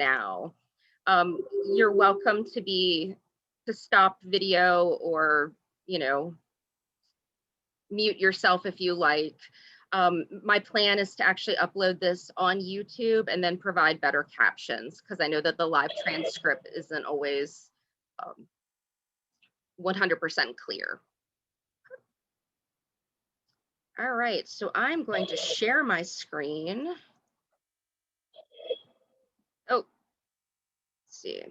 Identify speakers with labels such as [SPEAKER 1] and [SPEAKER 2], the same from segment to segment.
[SPEAKER 1] now. You're welcome to stop video or, mute yourself if you like. My plan is to actually upload this on YouTube and then provide better captions, because I know that the live transcript isn't always 100% clear. All right, so I'm going to share my screen. Oh, let's see.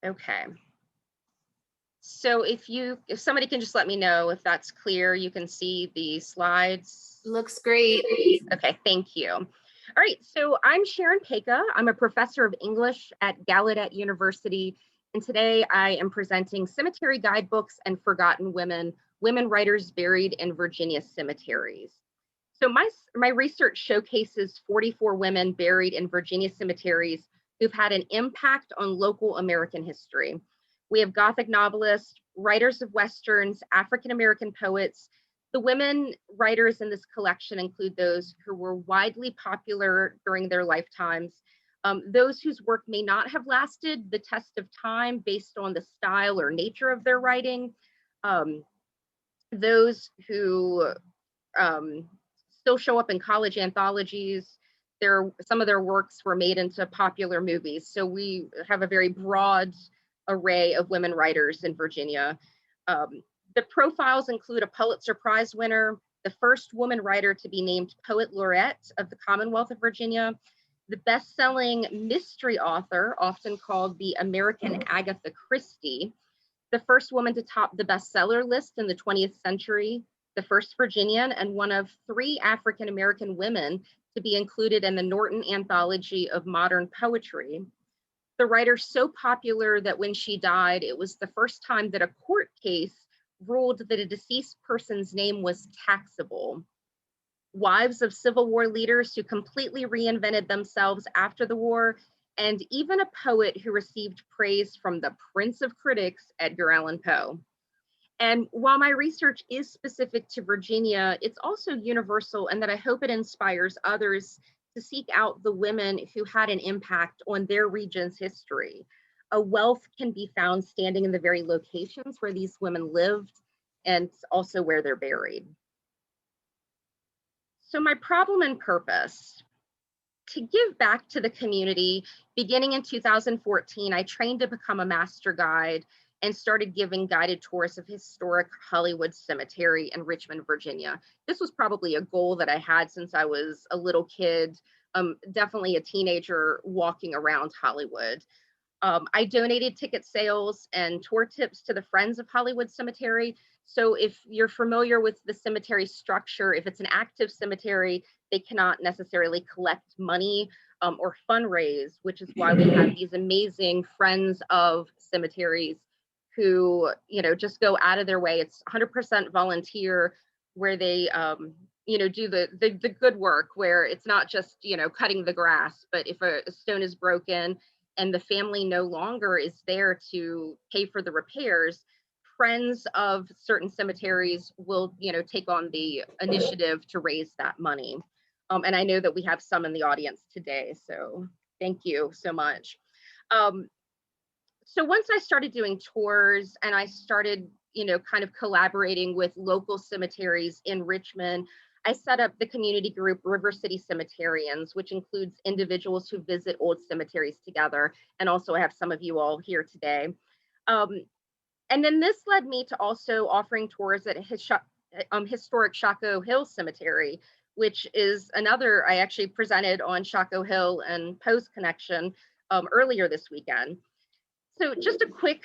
[SPEAKER 1] Okay. So if somebody can just let me know if that's clear, you can see the slides.
[SPEAKER 2] Looks great.
[SPEAKER 1] Okay, thank you. All right, so I'm Sharon Peka. I'm a professor of English at Gallaudet University, and today I am presenting Cemetery Guidebooks and Forgotten Women, Women Writers Buried in Virginia Cemeteries. So my research showcases 44 women buried in Virginia cemeteries who've had an impact on local American history. We have Gothic novelists, writers of Westerns, African-American poets. The women writers in this collection include those who were widely popular during their lifetimes, those whose work may not have lasted the test of time based on the style or nature of their writing, those who still show up in college anthologies. Some of their works were made into popular movies. So we have a very broad array of women writers in Virginia. The profiles include a Pulitzer Prize winner, the first woman writer to be named Poet Laureate of the Commonwealth of Virginia, the best-selling mystery author, often called the American Agatha Christie, the first woman to top the bestseller list in the 20th century, the first Virginian, and one of 3 African-American women to be included in the Norton Anthology of Modern Poetry. The writer so popular that when she died, it was the first time that a court case ruled that a deceased person's name was taxable. Wives of Civil War leaders who completely reinvented themselves after the war, and even a poet who received praise from the Prince of Critics, Edgar Allan Poe. And while my research is specific to Virginia, it's also universal, and that I hope it inspires others to seek out the women who had an impact on their region's history. A wealth can be found standing in the very locations where these women lived and also where they're buried. So my problem and purpose: to give back to the community. Beginning in 2014, I trained to become a master guide and started giving guided tours of historic Hollywood Cemetery in Richmond, Virginia. This was probably a goal that I had since I was a little kid, definitely a teenager walking around Hollywood. I donated ticket sales and tour tips to the Friends of Hollywood Cemetery. So if you're familiar with the cemetery structure, if it's an active cemetery, they cannot necessarily collect money or fundraise, which is why we have these amazing Friends of Cemeteries who, just go out of their way. It's 100% volunteer, where they, do the good work, where it's not just, cutting the grass, but if a stone is broken and the family no longer is there to pay for the repairs, Friends of certain cemeteries will, take on the initiative to raise that money. And I know that we have some in the audience today, so thank you so much. So once I started doing tours and I started, kind of collaborating with local cemeteries in Richmond, I set up the community group River City Cemeterians, which includes individuals who visit old cemeteries together. And also I have some of you all here today. And then this led me to also offering tours at historic Shockoe Hill Cemetery, which is another, I actually presented on Shockoe Hill and Poe's connection earlier this weekend. So just a quick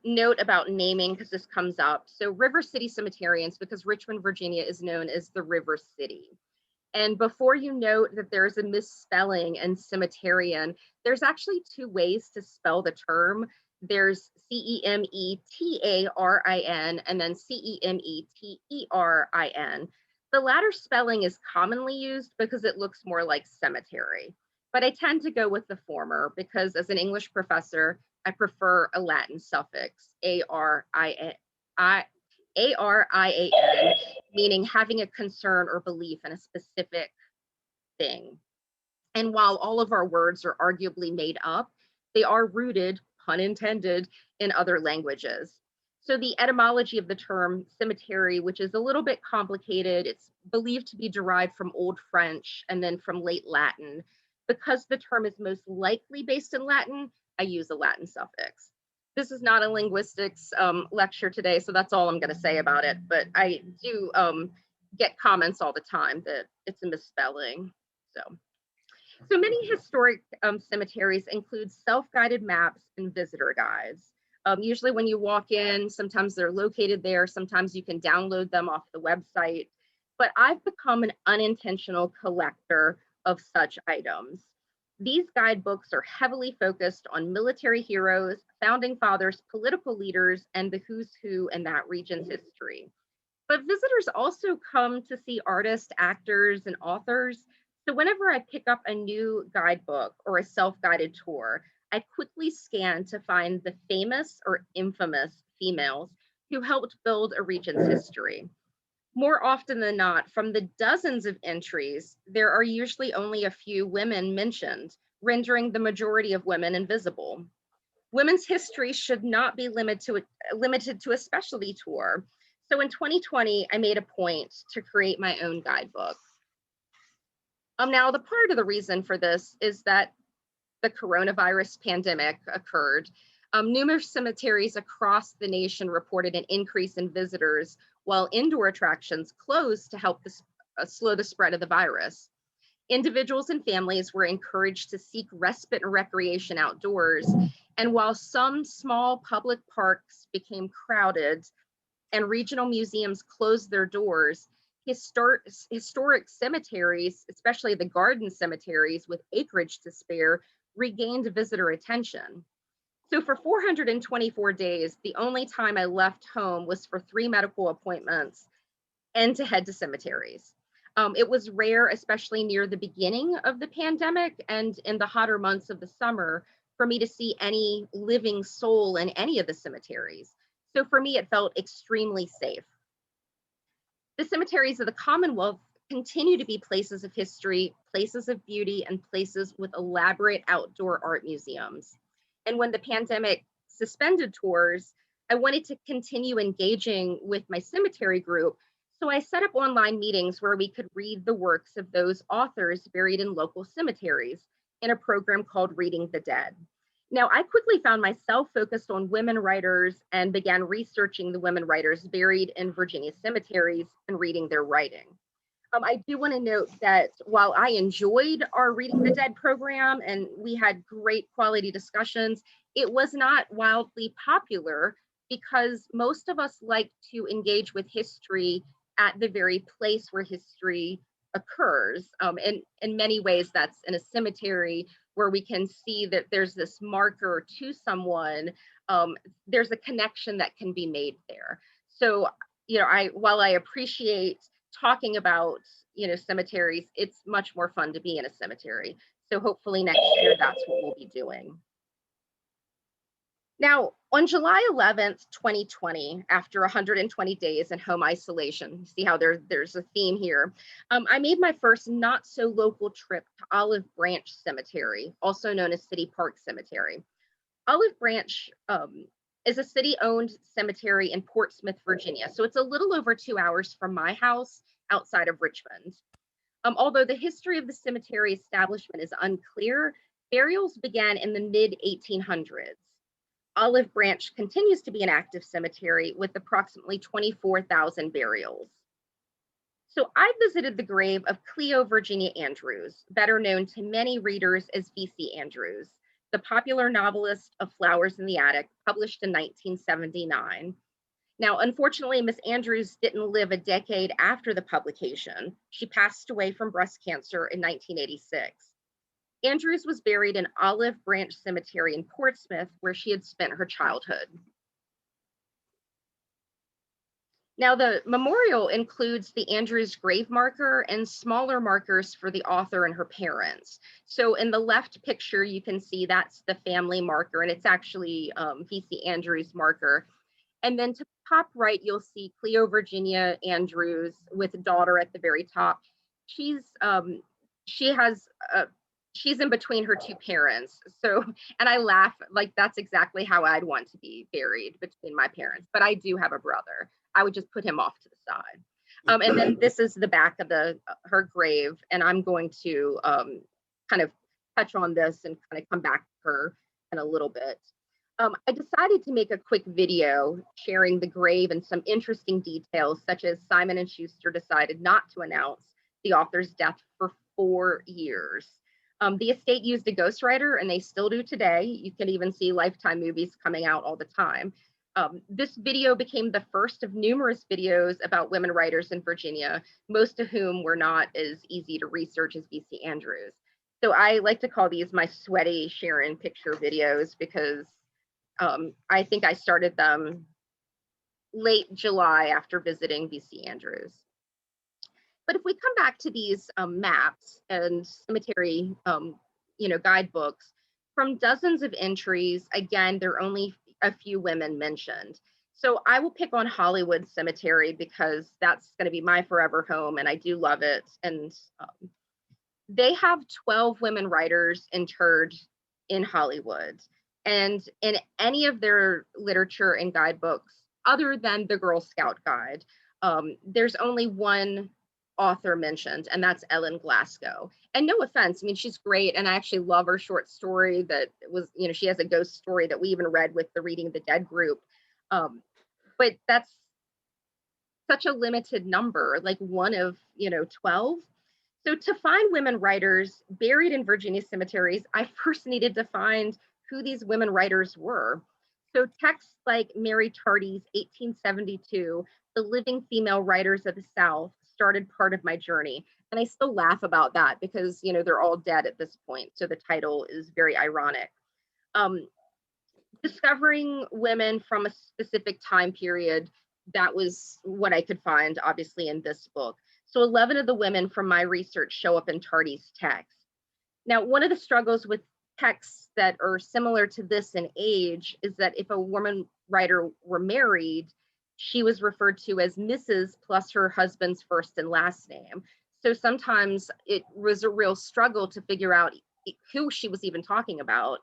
[SPEAKER 1] note about naming, because this comes up. So River City Cemeterians, because Richmond, Virginia is known as the River City. And before you note that there's a misspelling in cemeterian, there's actually 2 ways to spell the term. There's Cemetarin and then Cemeterin. The latter spelling is commonly used because it looks more like cemetery, but I tend to go with the former because as an English professor, I prefer a Latin suffix, Arian, meaning having a concern or belief in a specific thing. And while all of our words are arguably made up, they are rooted, pun intended, in other languages. So the etymology of the term cemetery, which is a little bit complicated, it's believed to be derived from Old French and then from late Latin. Because the term is most likely based in Latin, I use a Latin suffix. This is not a linguistics lecture today, so that's all I'm going to say about it. But I do get comments all the time that it's a misspelling. So many historic cemeteries include self-guided maps and visitor guides. Usually when you walk in, sometimes they're located there, sometimes you can download them off the website. But I've become an unintentional collector of such items. These guidebooks are heavily focused on military heroes, founding fathers, political leaders, and the who's who in that region's history. But visitors also come to see artists, actors, and authors. So whenever I pick up a new guidebook or a self-guided tour, I quickly scan to find the famous or infamous females who helped build a region's history. More often than not, from the dozens of entries, there are usually only a few women mentioned, rendering the majority of women invisible. Women's history should not be limited to a specialty tour. So in 2020, I made a point to create my own guidebook. Now, the part of the reason for this is that the coronavirus pandemic occurred. Numerous cemeteries across the nation reported an increase in visitors, while indoor attractions closed to help slow the spread of the virus. Individuals and families were encouraged to seek respite and recreation outdoors. And while some small public parks became crowded and regional museums closed their doors, historic cemeteries, especially the garden cemeteries with acreage to spare, regained visitor attention. So for 424 days, the only time I left home was for 3 medical appointments and to head to cemeteries. It was rare, especially near the beginning of the pandemic and in the hotter months of the summer, for me to see any living soul in any of the cemeteries. So for me, it felt extremely safe. The cemeteries of the Commonwealth continue to be places of history, places of beauty, and places with elaborate outdoor art museums. And when the pandemic suspended tours, I wanted to continue engaging with my cemetery group. So I set up online meetings where we could read the works of those authors buried in local cemeteries in a program called Reading the Dead. Now, I quickly found myself focused on women writers and began researching the women writers buried in Virginia cemeteries and reading their writing. I do want to note that while I enjoyed our Reading the Dead program and we had great quality discussions, it was not wildly popular because most of us like to engage with history at the very place where history occurs. And in many ways, that's in a cemetery where we can see that there's this marker to someone. There's a connection that can be made there. So, while I appreciate talking about, cemeteries, it's much more fun to be in a cemetery. So hopefully next year, that's what we'll be doing. Now, on July 11th, 2020, after 120 days in home isolation, see how there's a theme here, I made my first not so local trip to Olive Branch Cemetery, also known as City Park Cemetery. Olive Branch is a city-owned cemetery in Portsmouth, Virginia. So it's a little over 2 hours from my house outside of Richmond. Although the history of the cemetery establishment is unclear, burials began in the mid-1800s. Olive Branch continues to be an active cemetery with approximately 24,000 burials. So I visited the grave of Cleo Virginia Andrews, better known to many readers as V.C. Andrews, the popular novelist of Flowers in the Attic, published in 1979. Now, unfortunately, Miss Andrews didn't live a decade after the publication. She passed away from breast cancer in 1986. Andrews was buried in Olive Branch Cemetery in Portsmouth, where she had spent her childhood. Now, the memorial includes the Andrews grave marker and smaller markers for the author and her parents. So in the left picture, you can see that's the family marker, and it's actually V.C. Andrews' marker. And then to the top right, you'll see Cleo Virginia Andrews with daughter at the very top. She's she has she's in between her two parents. So, and I laugh, like that's exactly how I'd want to be buried, between my parents. But I do have a brother. I would just put him off to the side. And then this is the back of the her grave, and I'm going to kind of touch on this and kind of come back to her in a little bit. I decided to make a quick video sharing the grave and some interesting details, such as Simon and Schuster decided not to announce the author's death for 4 years. The estate used a ghostwriter, and they still do today. You can even see Lifetime movies coming out all the time. This video became the first of numerous videos about women writers in Virginia, most of whom were not as easy to research as V.C. Andrews. So I like to call these my sweaty Sharon picture videos, because I think I started them late July after visiting V.C. Andrews. But if we come back to these maps and cemetery, guidebooks, from dozens of entries, again, there are only a few women mentioned. So I will pick on Hollywood Cemetery because that's going to be my forever home, and I do love it. And they have 12 women writers interred in Hollywood. And in any of their literature and guidebooks, other than the Girl Scout Guide, there's only one author mentioned, and that's Ellen Glasgow. And no offense, I mean, she's great, and I actually love her short story that was, she has a ghost story that we even read with the Reading the Dead group. But that's such a limited number, like one of, 12. So to find women writers buried in Virginia cemeteries, I first needed to find who these women writers were. So texts like Mary Tardy's 1872, The Living Female Writers of the South, started part of my journey. And I still laugh about that because, they're all dead at this point. So the title is very ironic. Discovering women from a specific time period, that was what I could find, obviously, in this book. So 11 of the women from my research show up in Tardy's text. Now, one of the struggles with texts that are similar to this in age is that if a woman writer were married, she was referred to as Mrs. plus her husband's first and last name. So sometimes it was a real struggle to figure out who she was even talking about.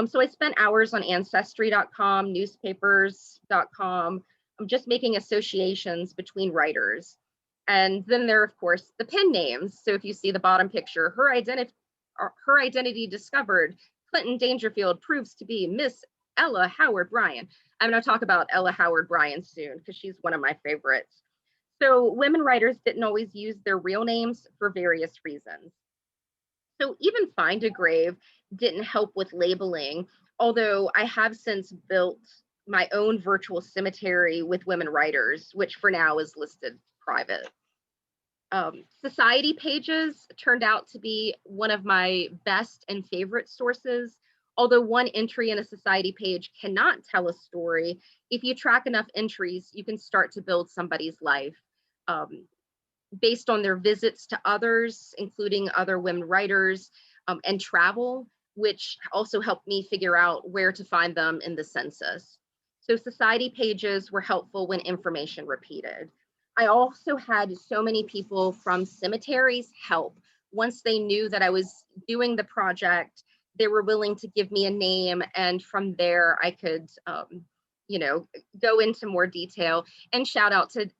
[SPEAKER 1] So I spent hours on Ancestry.com, newspapers.com, just making associations between writers. And then there are, of course, the pen names. So if you see the bottom picture, her identity discovered, Clinton Dangerfield proves to be Miss Ella Howard Bryan. I'm going to talk about Ella Howard Bryan soon because she's one of my favorites. So women writers didn't always use their real names for various reasons. So even Find a Grave didn't help with labeling, although I have since built my own virtual cemetery with women writers, which for now is listed private. Society pages turned out to be one of my best and favorite sources. Although one entry in a society page cannot tell a story, if you track enough entries, you can start to build somebody's life based on their visits to others, including other women writers, and travel, which also helped me figure out where to find them in the census. So society pages were helpful when information repeated. I also had so many people from cemeteries help. Once they knew that I was doing the project, they were willing to give me a name, and from there I could, go into more detail. And shout out to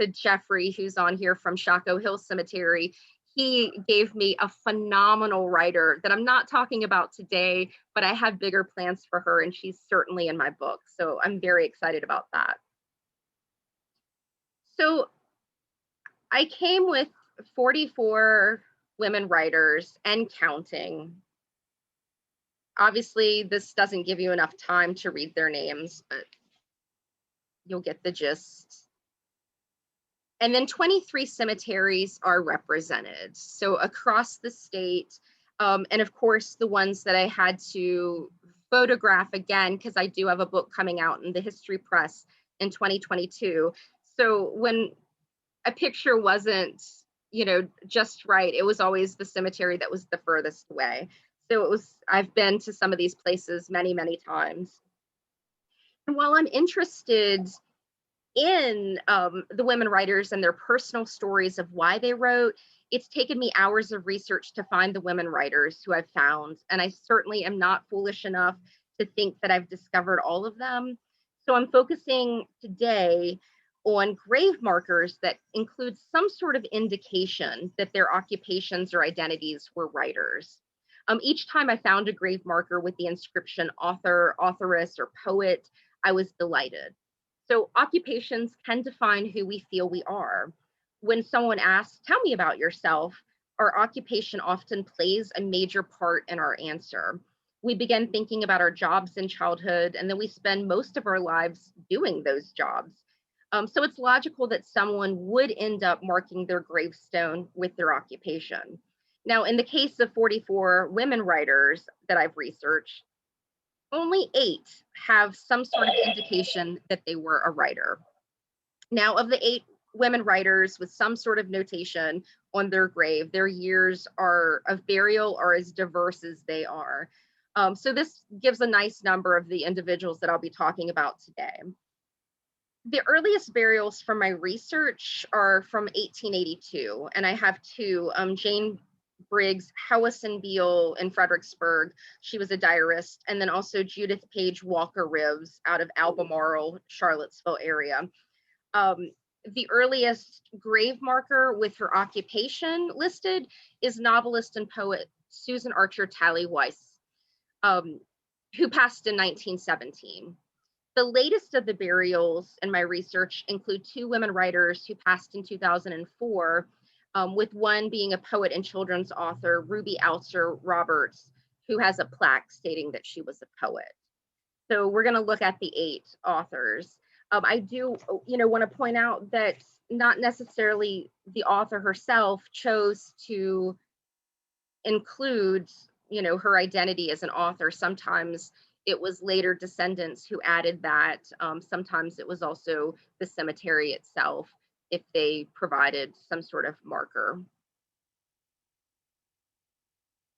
[SPEAKER 1] Jeffrey, who's on here from Shockoe Hill Cemetery. He gave me a phenomenal writer that I'm not talking about today, but I have bigger plans for her, and she's certainly in my book. So I'm very excited about that. So I came with 44 women writers and counting. Obviously, this doesn't give you enough time to read their names, but you'll get the gist. And then 23 cemeteries are represented. So across the state, and of course, the ones that I had to photograph again, because I do have a book coming out in the History Press in 2022. So when a picture wasn't, just right, it was always the cemetery that was the furthest away. So I've been to some of these places many, many times. And while I'm interested in the women writers and their personal stories of why they wrote, it's taken me hours of research to find the women writers who I've found. And I certainly am not foolish enough to think that I've discovered all of them. So I'm focusing today on grave markers that include some sort of indication that their occupations or identities were writers. Each time I found a grave marker with the inscription author, authoress, or poet, I was delighted. So occupations can define who we feel we are. When someone asks, tell me about yourself, our occupation often plays a major part in our answer. We begin thinking about our jobs in childhood, and then we spend most of our lives doing those jobs. So it's logical that someone would end up marking their gravestone with their occupation. Now, in the case of 44 women writers that I've researched, only 8 have some sort of indication that they were a writer. Now, of the 8 women writers with some sort of notation on their grave, their years of burial are as diverse as they are. So this gives a nice number of the individuals that I'll be talking about today. The earliest burials from my research are from 1882, and I have 2, Jane Briggs Howison Beale in Fredericksburg. She was a diarist, and then also Judith Page Walker Ribs out of Albemarle, Charlottesville area. The earliest grave marker with her occupation listed is novelist and poet Susan Archer Talley Weiss, who passed in 1917. The latest of the burials in my research include 2 women writers who passed in 2004, with one being a poet and children's author, Ruby Altizer Roberts, who has a plaque stating that she was a poet. So we're going to look at the 8 authors. I do, want to point out that not necessarily the author herself chose to include, her identity as an author. Sometimes it was later descendants who added that. Sometimes it was also the cemetery itself, if they provided some sort of marker.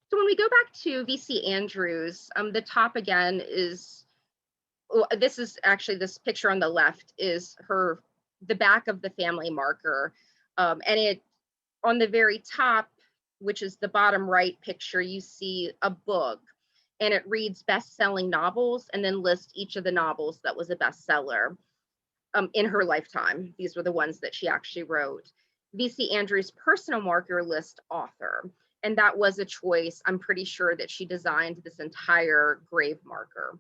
[SPEAKER 1] So when we go back to V.C. Andrews, the top again is, this is actually, this picture on the left is the back of the family marker. And it, on the very top, which is the bottom right picture, you see a book, and it reads best-selling novels and then lists each of the novels that was a bestseller in her lifetime. These were the ones that she actually wrote. V.C. Andrews' personal marker lists author, and that was a choice. I'm pretty sure that she designed this entire grave marker.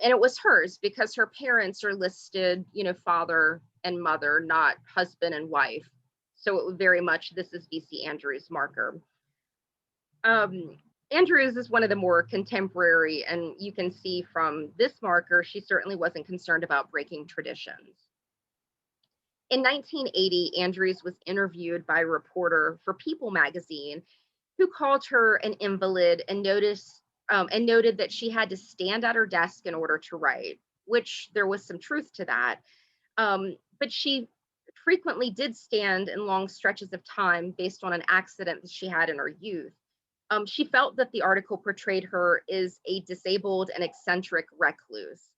[SPEAKER 1] And it was hers because her parents are listed, father and mother, not husband and wife. So it was very much, this is V.C. Andrews' marker. Andrews is one of the more contemporary, and you can see from this marker, she certainly wasn't concerned about breaking traditions. In 1980, Andrews was interviewed by a reporter for People magazine, who called her an invalid and noted that she had to stand at her desk in order to write, which there was some truth to that. But she frequently did stand in long stretches of time based on an accident that she had in her youth. She felt that the article portrayed her as a disabled and eccentric recluse.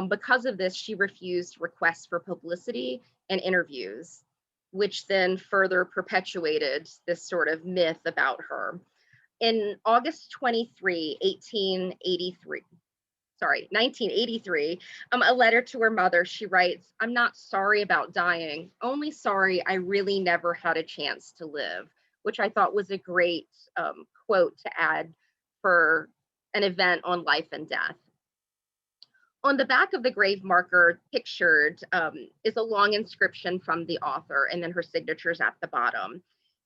[SPEAKER 1] Because of this, she refused requests for publicity and interviews, which then further perpetuated this sort of myth about her. In August 23, 1983, a letter to her mother, she writes, "I'm not sorry about dying, only sorry I really never had a chance to live," which I thought was a great quote to add for an event on life and death. On the back of the grave marker pictured is a long inscription from the author, and then her signature's at the bottom.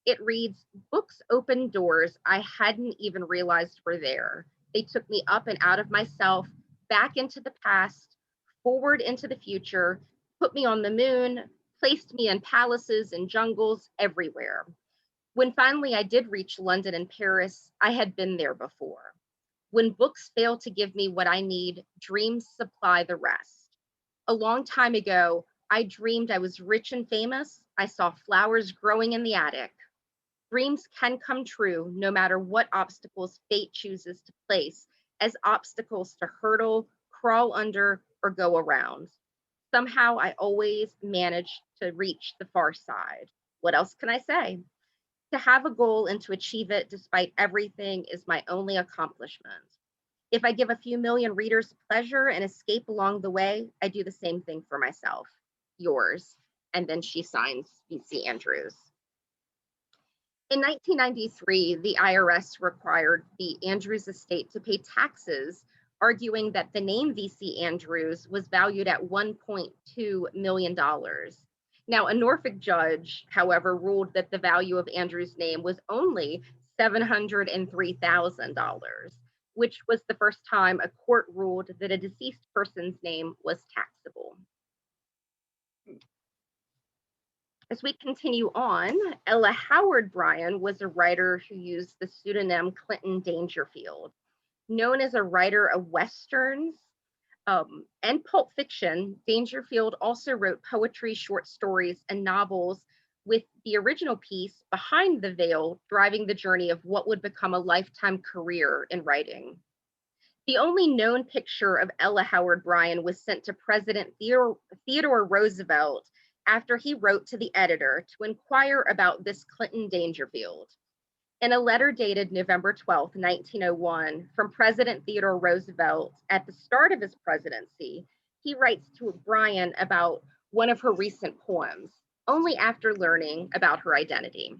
[SPEAKER 1] It reads, "Books open doors I hadn't even realized were there. They took me up and out of myself, back into the past, forward into the future, put me on the moon, placed me in palaces and jungles everywhere. When finally I did reach London and Paris, I had been there before. When books fail to give me what I need, dreams supply the rest. A long time ago, I dreamed I was rich and famous. I saw flowers growing in the attic. Dreams can come true no matter what obstacles fate chooses to place as obstacles to hurdle, crawl under, or go around. Somehow I always manage to reach the far side. What else can I say? To have a goal and to achieve it despite everything is my only accomplishment. If I give a few million readers pleasure and escape along the way, I do the same thing for myself. Yours. And then she signs VC Andrews. In 1993, the IRS required the Andrews estate to pay taxes, arguing that the name VC Andrews was valued at $1.2 million. Now, a Norfolk judge, however, ruled that the value of Andrews' name was only $703,000, which was the first time a court ruled that a deceased person's name was taxable. As we continue on, Ella Howard Bryan was a writer who used the pseudonym Clinton Dangerfield. Known as a writer of Westerns and pulp fiction, Dangerfield also wrote poetry, short stories, and novels, with the original piece, Behind the Veil, driving the journey of what would become a lifetime career in writing. The only known picture of Ella Howard Bryan was sent to President Theodore Roosevelt after he wrote to the editor to inquire about this Clinton Dangerfield. In a letter dated November 12, 1901, from President Theodore Roosevelt at the start of his presidency, he writes to Bryan about one of her recent poems, only after learning about her identity.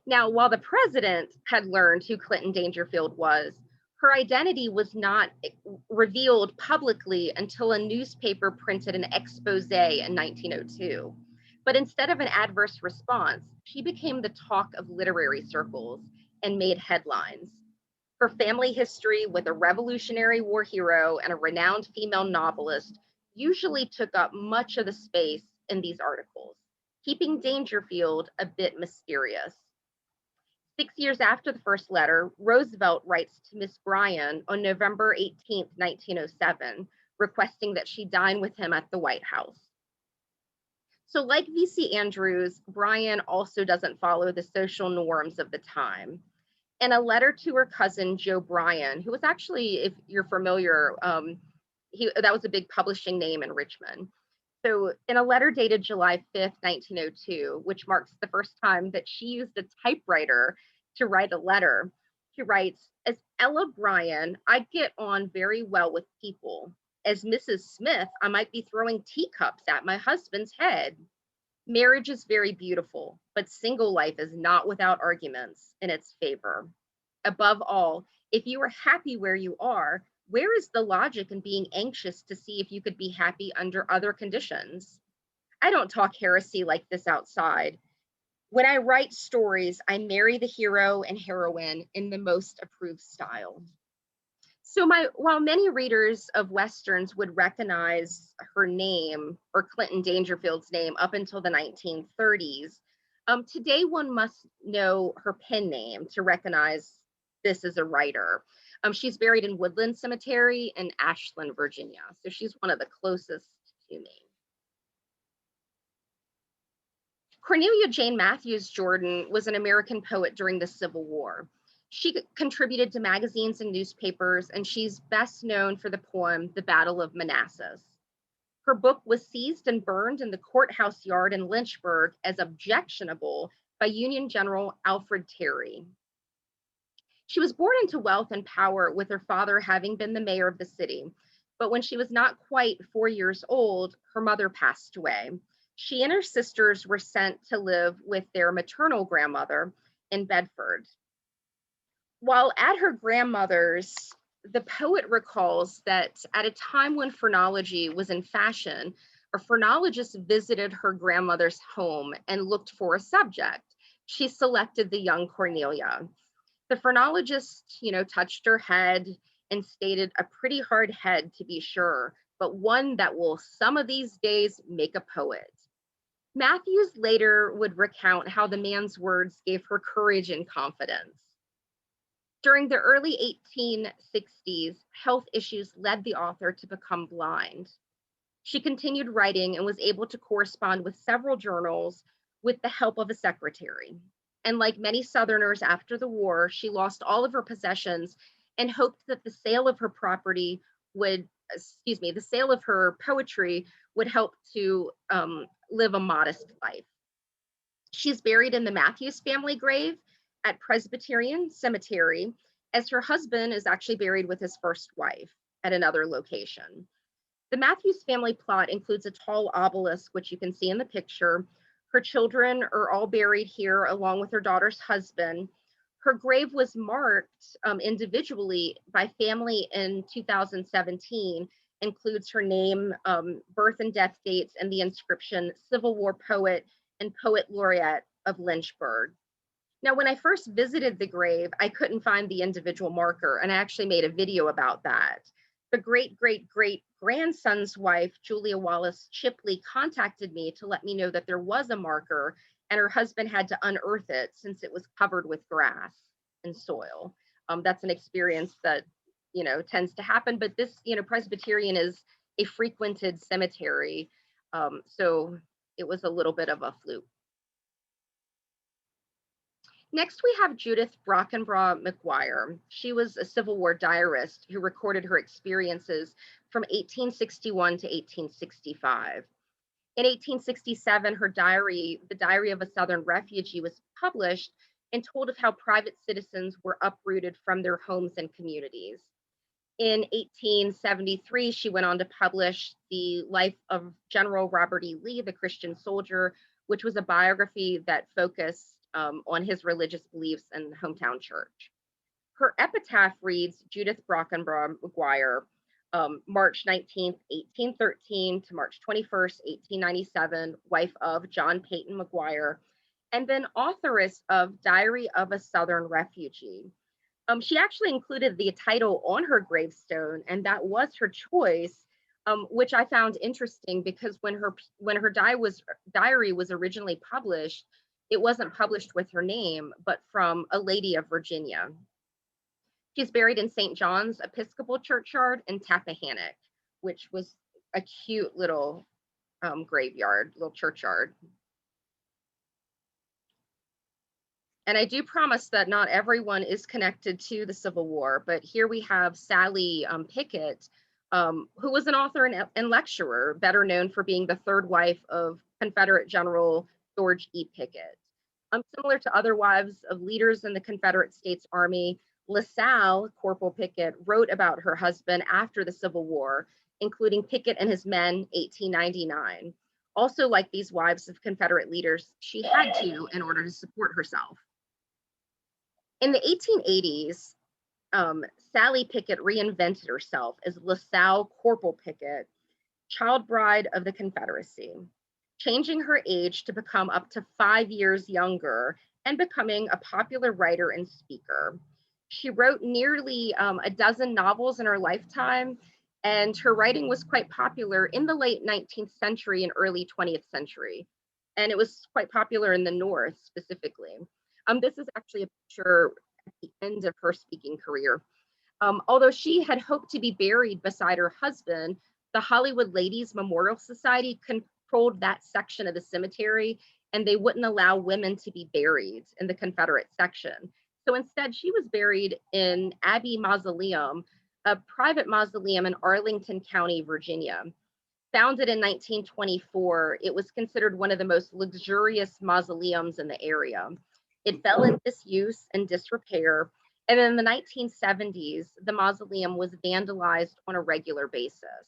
[SPEAKER 1] Now, while the president had learned who Clinton Dangerfield was, her identity was not revealed publicly until a newspaper printed an expose in 1902. But instead of an adverse response, she became the talk of literary circles and made headlines. Her family history with a Revolutionary War hero and a renowned female novelist usually took up much of the space in these articles, keeping Dangerfield a bit mysterious. 6 years after the first letter, Roosevelt writes to Miss Bryan on November 18, 1907, requesting that she dine with him at the White House. So like VC Andrews, Bryan also doesn't follow the social norms of the time. In a letter to her cousin, Joe Bryan, who was actually, if you're familiar, that was a big publishing name in Richmond. So in a letter dated July 5th, 1902, which marks the first time that she used a typewriter to write a letter, she writes, "As Ella Bryan, I get on very well with people. As Mrs. Smith, I might be throwing teacups at my husband's head. Marriage is very beautiful, but single life is not without arguments in its favor. Above all, if you are happy where you are, where is the logic in being anxious to see if you could be happy under other conditions? I don't talk heresy like this outside. When I write stories, I marry the hero and heroine in the most approved style." So while many readers of Westerns would recognize her name, or Clinton Dangerfield's name, up until the 1930s, today one must know her pen name to recognize this as a writer. She's buried in Woodland Cemetery in Ashland, Virginia. So she's one of the closest to me. Cornelia Jane Matthews Jordan was an American poet during the Civil War. She contributed to magazines and newspapers, and she's best known for the poem, The Battle of Manassas. Her book was seized and burned in the courthouse yard in Lynchburg as objectionable by Union General Alfred Terry. She was born into wealth and power, with her father having been the mayor of the city. But when she was not quite 4 years old, her mother passed away. She and her sisters were sent to live with their maternal grandmother in Bedford. While at her grandmother's, the poet recalls that at a time when phrenology was in fashion, a phrenologist visited her grandmother's home and looked for a subject. She selected the young Cornelia. The phrenologist, touched her head and stated, "A pretty hard head, to be sure, but one that will some of these days make a poet." Matthews later would recount how the man's words gave her courage and confidence. During the early 1860s, health issues led the author to become blind. She continued writing and was able to correspond with several journals with the help of a secretary. And like many Southerners after the war, she lost all of her possessions and hoped that the sale of her poetry would help to live a modest life. She's buried in the Matthews family grave at Presbyterian Cemetery, as her husband is actually buried with his first wife at another location. The Matthews family plot includes a tall obelisk, which you can see in the picture. Her children are all buried here along with her daughter's husband. Her grave was marked individually by family in 2017, includes her name, birth and death dates, and the inscription Civil War poet and poet laureate of Lynchburg. Now, when I first visited the grave, I couldn't find the individual marker, and I actually made a video about that. The great-great-great-grandson's wife, Julia Wallace Chipley, contacted me to let me know that there was a marker, and her husband had to unearth it since it was covered with grass and soil. That's an experience that, tends to happen, but this, Presbyterian is a frequented cemetery, so it was a little bit of a fluke. Next, we have Judith Brockenbrough McGuire. She was a Civil War diarist who recorded her experiences from 1861 to 1865. In 1867, her diary, The Diary of a Southern Refugee, was published and told of how private citizens were uprooted from their homes and communities. In 1873, she went on to publish The Life of General Robert E. Lee, the Christian soldier, which was a biography that focused on his religious beliefs and hometown church. Her epitaph reads, Judith Brockenbrough McGuire, March 19th, 1813 to March 21st, 1897, wife of John Peyton McGuire, and then authoress of Diary of a Southern Refugee. She actually included the title on her gravestone, and that was her choice, which I found interesting because when her diary was originally published, it wasn't published with her name, but from a lady of Virginia. She's buried in St. John's Episcopal Churchyard in Tappahannock, which was a cute little graveyard, little churchyard. And I do promise that not everyone is connected to the Civil War, but here we have Sally Pickett, who was an author and lecturer, better known for being the third wife of Confederate General George E. Pickett. Similar to other wives of leaders in the Confederate States Army, LaSalle, Corporal Pickett, wrote about her husband after the Civil War, including Pickett and His Men, 1899. Also, like these wives of Confederate leaders, she had to in order to support herself. In the 1880s, Sally Pickett reinvented herself as LaSalle Corporal Pickett, child bride of the Confederacy, changing her age to become up to 5 years younger and becoming a popular writer and speaker. She wrote nearly a dozen novels in her lifetime, and her writing was quite popular in the late 19th century and early 20th century. And it was quite popular in the North specifically. This is actually a picture at the end of her speaking career. Although she had hoped to be buried beside her husband, the Hollywood Ladies Memorial Society controlled that section of the cemetery, and they wouldn't allow women to be buried in the Confederate section. So instead, she was buried in Abbey Mausoleum, a private mausoleum in Arlington County, Virginia. Founded in 1924, it was considered one of the most luxurious mausoleums in the area. It fell in disuse and disrepair, and in the 1970s, the mausoleum was vandalized on a regular basis.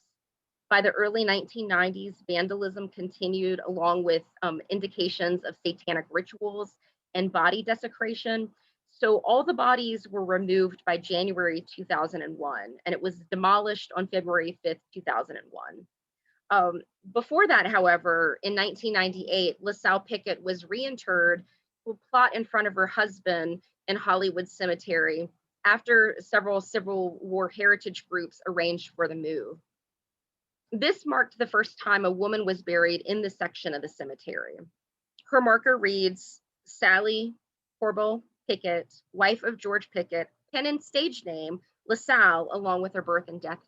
[SPEAKER 1] By the early 1990s, vandalism continued along with indications of satanic rituals and body desecration. So all the bodies were removed by January 2001, and it was demolished on February 5th, 2001. Before that, however, in 1998, LaSalle Pickett was reinterred to a plot in front of her husband in Hollywood Cemetery after several Civil War heritage groups arranged for the move. This marked the first time a woman was buried in this section of the cemetery. Her marker reads, Sally Corbell Pickett, wife of George Pickett, pen and stage name, LaSalle, along with her birth and death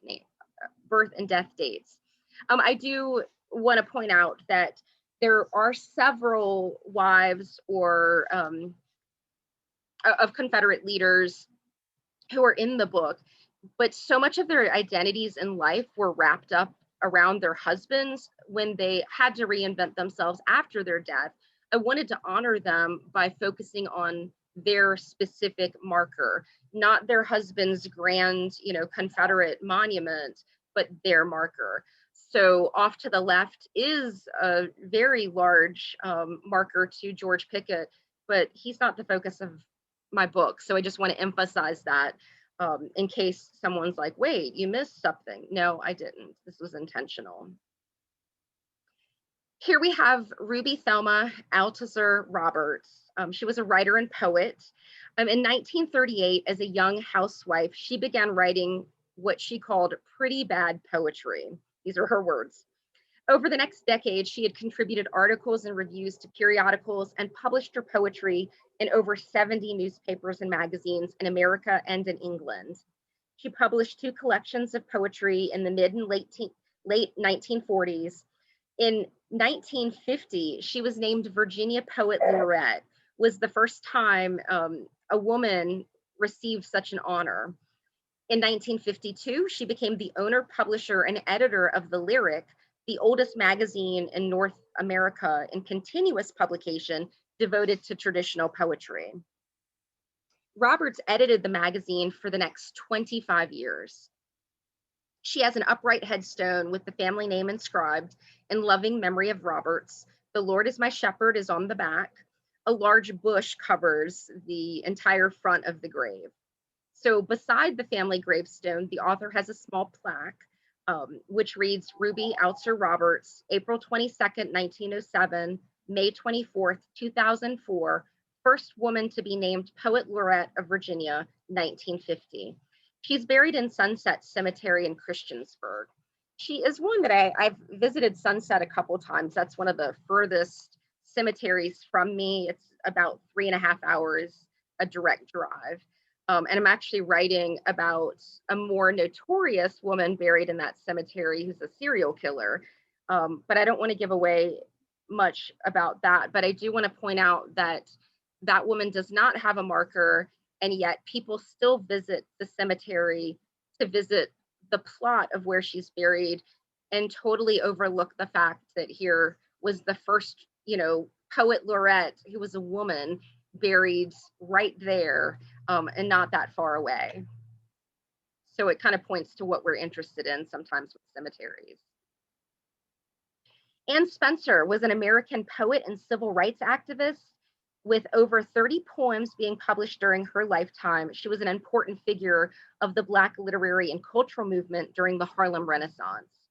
[SPEAKER 1] dates. I do want to point out that there are several wives or of Confederate leaders who are in the book, but so much of their identities in life were wrapped up around their husbands when they had to reinvent themselves after their death. I wanted to honor them by focusing on their specific marker, not their husband's grand, Confederate monument, but their marker. So off to the left is a very large marker to George Pickett, but he's not the focus of my book. So I just want to emphasize that in case someone's like, wait, you missed something. No, I didn't. This was intentional. Here we have Ruby Thelma Altizer Roberts. She was a writer and poet. In 1938, as a young housewife, she began writing what she called pretty bad poetry. These are her words. Over the next decade, she had contributed articles and reviews to periodicals and published her poetry in over 70 newspapers and magazines in America and in England. She published 2 collections of poetry in the mid and late 1940s. In 1950, she was named Virginia Poet Laureate, was the first time a woman received such an honor. In 1952, she became the owner, publisher, and editor of The Lyric, the oldest magazine in North America in continuous publication devoted to traditional poetry. Roberts edited the magazine for the next 25 years. She has an upright headstone with the family name inscribed in loving memory of Roberts. The Lord is my shepherd is on the back. A large bush covers the entire front of the grave. So beside the family gravestone, the author has a small plaque which reads Ruby Altizer Roberts, April 22nd, 1907, May 24th, 2004, first woman to be named Poet Laureate of Virginia, 1950. She's buried in Sunset Cemetery in Christiansburg. She is one that I've visited Sunset a couple times. That's one of the furthest cemeteries from me. It's about 3.5 hours, a direct drive. And I'm actually writing about a more notorious woman buried in that cemetery who's a serial killer. But I don't want to give away much about that. But I do want to point out that that woman does not have a marker, and yet people still visit the cemetery to visit the plot of where she's buried and totally overlook the fact that here was the first, poet laureate who was a woman buried right there and not that far away. So it kind of points to what we're interested in sometimes with cemeteries. Anne Spencer was an American poet and civil rights activist with over 30 poems being published during her lifetime. She was an important figure of the Black literary and cultural movement during the Harlem Renaissance.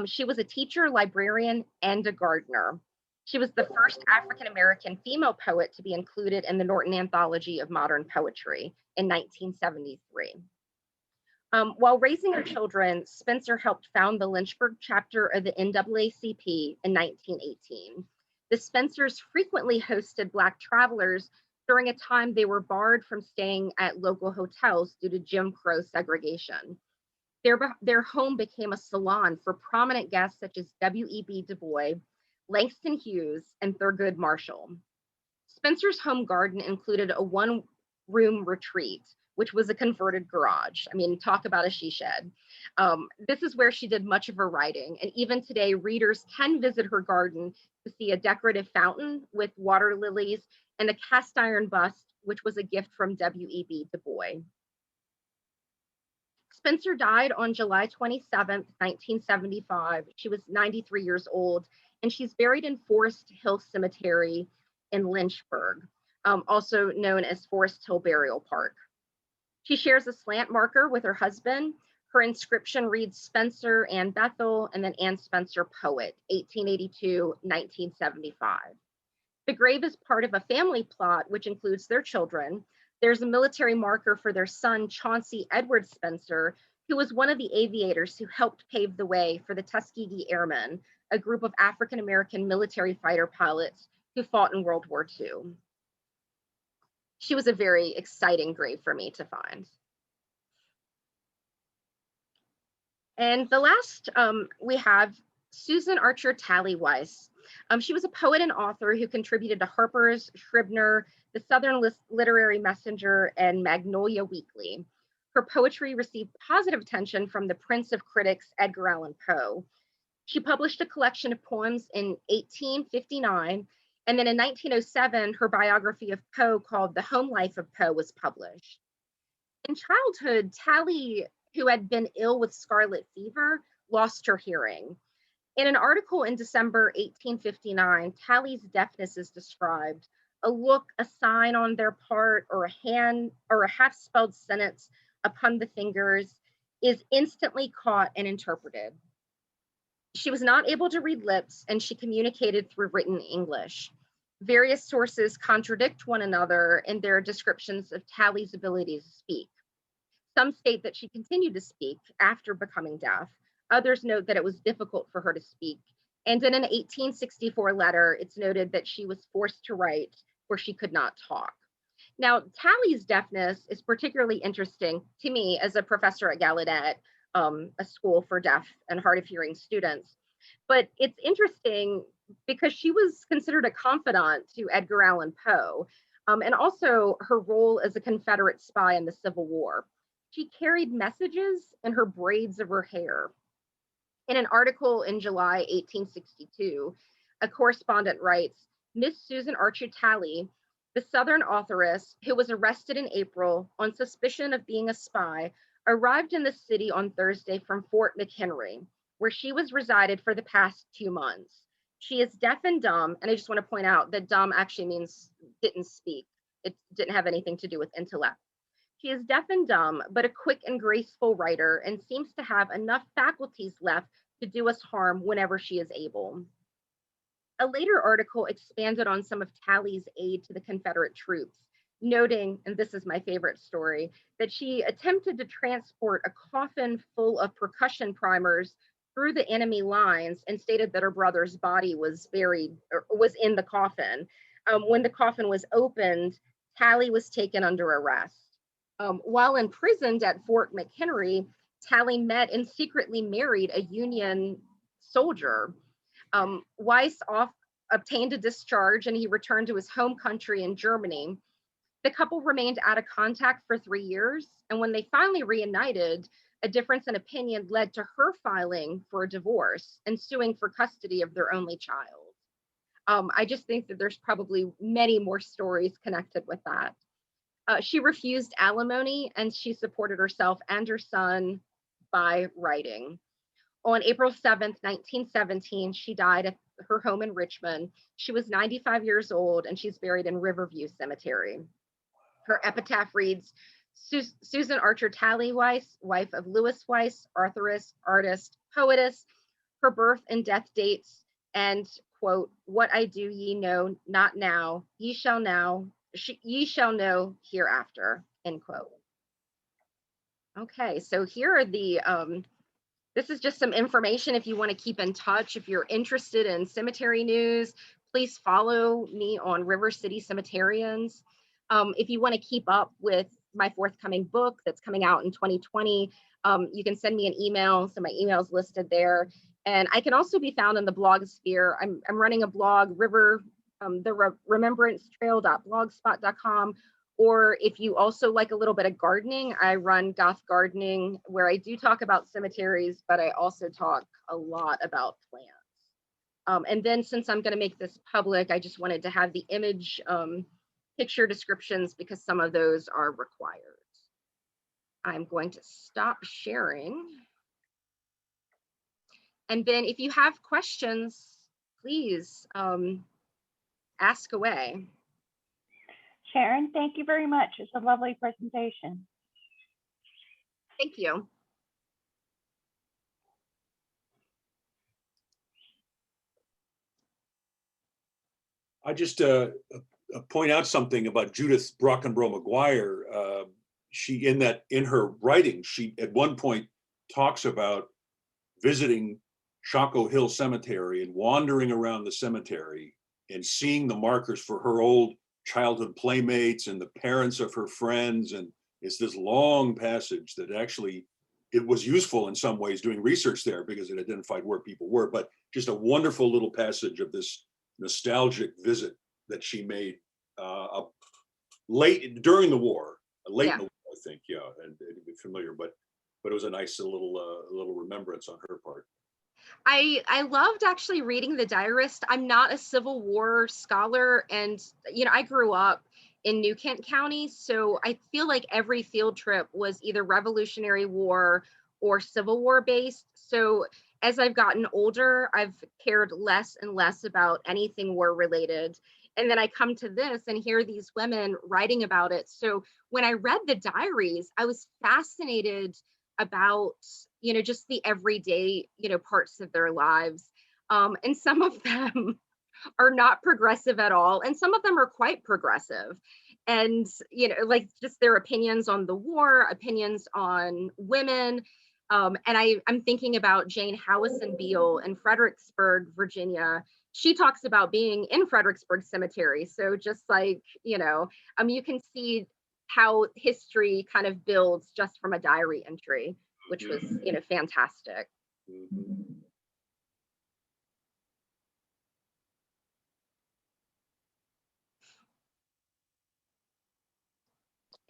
[SPEAKER 1] She was a teacher, librarian, and a gardener. She was the first African-American female poet to be included in the Norton Anthology of Modern Poetry in 1973. While raising her children, Spencer helped found the Lynchburg chapter of the NAACP in 1918. The Spencers frequently hosted Black travelers during a time they were barred from staying at local hotels due to Jim Crow segregation. Their home became a salon for prominent guests such as W.E.B. Du Bois, Langston Hughes, and Thurgood Marshall. Spencer's home garden included a one-room retreat, which was a converted garage. I mean, talk about a she shed. This is where she did much of her writing. And even today, readers can visit her garden to see a decorative fountain with water lilies and a cast iron bust, which was a gift from W.E.B. Du Bois. Spencer died on July 27th, 1975. She was 93 years old, and she's buried in Forest Hill Cemetery in Lynchburg, also known as Forest Hill Burial Park. She shares a slant marker with her husband. Her inscription reads Spencer Ann Bethel and then Ann Spencer Poet, 1882-1975. The grave is part of a family plot, which includes their children. There's a military marker for their son, Chauncey Edward Spencer, who was one of the aviators who helped pave the way for the Tuskegee Airmen, a group of African-American military fighter pilots who fought in World War II. She was a very exciting grave for me to find. And the last we have Susan Archer Talley-Weiss. She was a poet and author who contributed to Harper's, Scribner, the Southern Literary Messenger, and Magnolia Weekly. Her poetry received positive attention from the Prince of Critics, Edgar Allan Poe. She published a collection of poems in 1859, and then in 1907, her biography of Poe called The Home Life of Poe was published. In childhood, Tally, who had been ill with scarlet fever, lost her hearing. In an article in December 1859, Tally's deafness is described. A look, a sign on their part, or a hand, or a half-spelled sentence upon the fingers is instantly caught and interpreted. She was not able to read lips, and she communicated through written English. Various sources contradict one another in their descriptions of Tally's ability to speak. Some state that she continued to speak after becoming deaf. Others note that it was difficult for her to speak. And in an 1864 letter, it's noted that she was forced to write where she could not talk. Now, Tally's deafness is particularly interesting to me as a professor at Gallaudet, a school for deaf and hard of hearing students. But it's interesting because she was considered a confidant to Edgar Allan Poe, and also her role as a Confederate spy in the Civil War. She carried messages in her braids of her hair. In an article in July 1862, a correspondent writes, Miss Susan Archer Tally, the Southern authoress who was arrested in April on suspicion of being a spy, arrived in the city on Thursday from Fort McHenry, where she was resided for the past 2 months. She is deaf and dumb, and I just want to point out that dumb actually means didn't speak. It didn't have anything to do with intellect. She is deaf and dumb, but a quick and graceful writer, and seems to have enough faculties left to do us harm whenever she is able. A later article expanded on some of Tally's aid to the Confederate troops, noting, and this is my favorite story, that she attempted to transport a coffin full of percussion primers through the enemy lines and stated that her brother's body was buried or was in the coffin. When the coffin was opened, Tally was taken under arrest. While imprisoned at Fort McHenry, Tally met and secretly married a Union soldier. Weiss obtained a discharge and he returned to his home country in Germany. The couple remained out of contact for 3 years, and when they finally reunited, a difference in opinion led to her filing for a divorce and suing for custody of their only child. I just think that there's probably many more stories connected with that. She refused alimony and she supported herself and her son by writing. On April 7th, 1917, she died at her home in Richmond. She was 95 years old and she's buried in Riverview Cemetery. Her epitaph reads, Susan Archer Tally Weiss, wife of Lewis Weiss, authoress, artist, poetess, her birth and death dates, and quote, what I do ye know not now, ye shall know hereafter, end quote. Okay, so here are the, this is just some information if you want to keep in touch. If you're interested in cemetery news, please follow me on River City Cemeterians. If you want to keep up with my forthcoming book that's coming out in 2020, you can send me an email. So my email is listed there. And I can also be found in the blog sphere. I'm running a blog, remembrancetrail.blogspot.com. Or if you also like a little bit of gardening, I run Goth Gardening, where I do talk about cemeteries, but I also talk a lot about plants. And then since I'm going to make this public, I just wanted to have the image picture descriptions because some of those are required. I'm going to stop sharing. And then if you have questions, please ask away.
[SPEAKER 2] Sharon, thank you very much. It's a lovely presentation.
[SPEAKER 1] Thank you.
[SPEAKER 3] I just point out something about Judith Brockenbrough McGuire. She, in her writing, she at one point talks about visiting Shockoe Hill Cemetery and wandering around the cemetery and seeing the markers for her old childhood playmates and the parents of her friends. And it's this long passage that actually, it was useful in some ways doing research there because it identified where people were, but just a wonderful little passage of this nostalgic visit that she made late during the war, late in the war, I think, yeah, and it'd be familiar, but it was a nice little remembrance on her part.
[SPEAKER 1] I loved actually reading the diarist. I'm not a Civil War scholar, and I grew up in New Kent County, so I feel like every field trip was either Revolutionary War or Civil War based. So as I've gotten older, I've cared less and less about anything war related. And then I come to this and hear these women writing about it. So when I read the diaries, I was fascinated about just the everyday parts of their lives, and some of them are not progressive at all, and some of them are quite progressive, and like just their opinions on the war, opinions on women. And I'm thinking about Jane Howison Beale in Fredericksburg, Virginia. She talks about being in Fredericksburg Cemetery, so just like you can see how history kind of builds just from a diary entry, which was fantastic.
[SPEAKER 3] Mhm.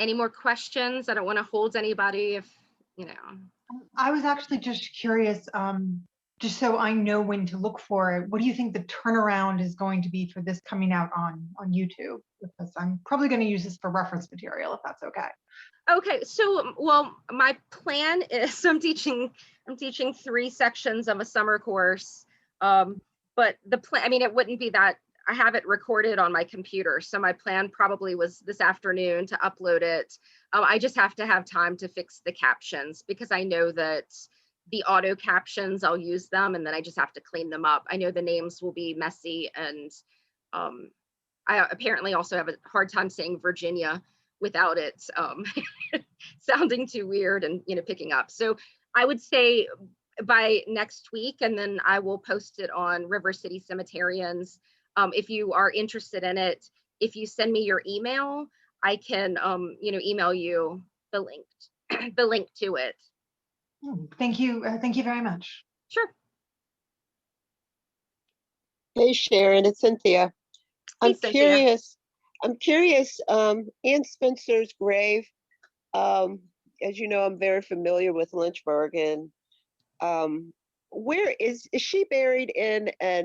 [SPEAKER 1] Any more questions? I don't want to hold anybody if
[SPEAKER 4] I was actually just curious, just so I know when to look for it. What do you think the turnaround is going to be for this coming out on YouTube? Because I'm probably going to use this for reference material, if that's okay.
[SPEAKER 1] Okay, so well, my plan is I'm teaching 3 sections of a summer course, but the plan, I mean, it wouldn't be that. I have it recorded on my computer, so my plan probably was this afternoon to upload it. I just have to have time to fix the captions, because I know that the auto captions, I'll use them, and then I just have to clean them up. I know the names will be messy, and I apparently also have a hard time saying Virginia without it sounding too weird and picking up. So I would say by next week, and then I will post it on River City Cemeterians. If you are interested in it, if you send me your email, I can email you the link the link to it.
[SPEAKER 4] Thank you. Thank you very much.
[SPEAKER 1] Sure.
[SPEAKER 5] Hey Sharon, it's Cynthia.
[SPEAKER 1] Hey,
[SPEAKER 5] I'm
[SPEAKER 1] Cynthia.
[SPEAKER 5] curious, Ann Spencer's grave, as you know, I'm very familiar with Lynchburg, and where is she buried in a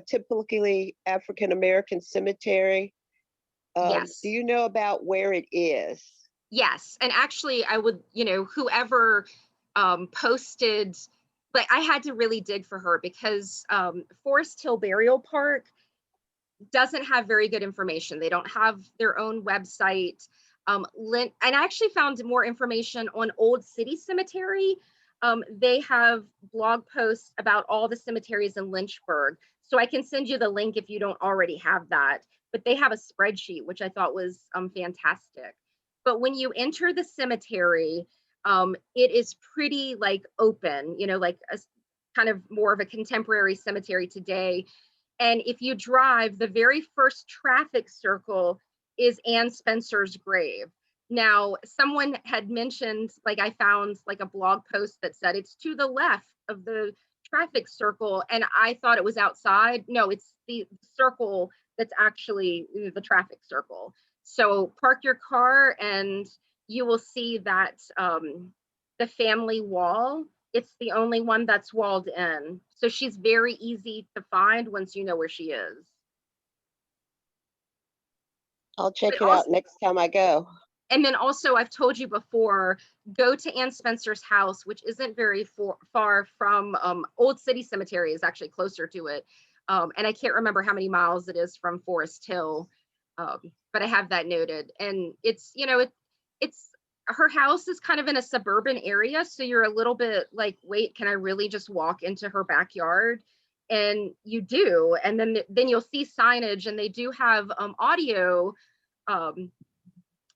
[SPEAKER 5] typically African American cemetery?
[SPEAKER 1] Yes.
[SPEAKER 5] Do you know about where it is?
[SPEAKER 1] Yes, and actually I would, whoever posted, like I had to really dig for her, because Forest Hill Burial Park doesn't have very good information. They don't have their own website. And I actually found more information on Old City Cemetery. They have blog posts about all the cemeteries in Lynchburg. So I can send you the link if you don't already have that. But they have a spreadsheet, which I thought was fantastic. But when you enter the cemetery, it is pretty like open, like a kind of more of a contemporary cemetery today. And if you drive, the very first traffic circle is Ann Spencer's grave. Now, someone had mentioned, like I found like a blog post that said it's to the left of the traffic circle, and I thought it was outside. No, it's the circle that's actually the traffic circle. So park your car and you will see that the family wall, it's the only one that's walled in. So she's very easy to find once you know where she is.
[SPEAKER 5] I'll check
[SPEAKER 1] But
[SPEAKER 5] it
[SPEAKER 1] also,
[SPEAKER 5] out next time I go.
[SPEAKER 1] and then also, I've told you before, go to Ann Spencer's house, which isn't very far from Old City Cemetery, is actually closer to it. And I can't remember how many miles it is from Forest Hill, but I have that noted. And it's, it's her house is kind of in a suburban area, so you're a little bit like, wait, can I really just walk into her backyard? And you do, and then you'll see signage, and they do have audio.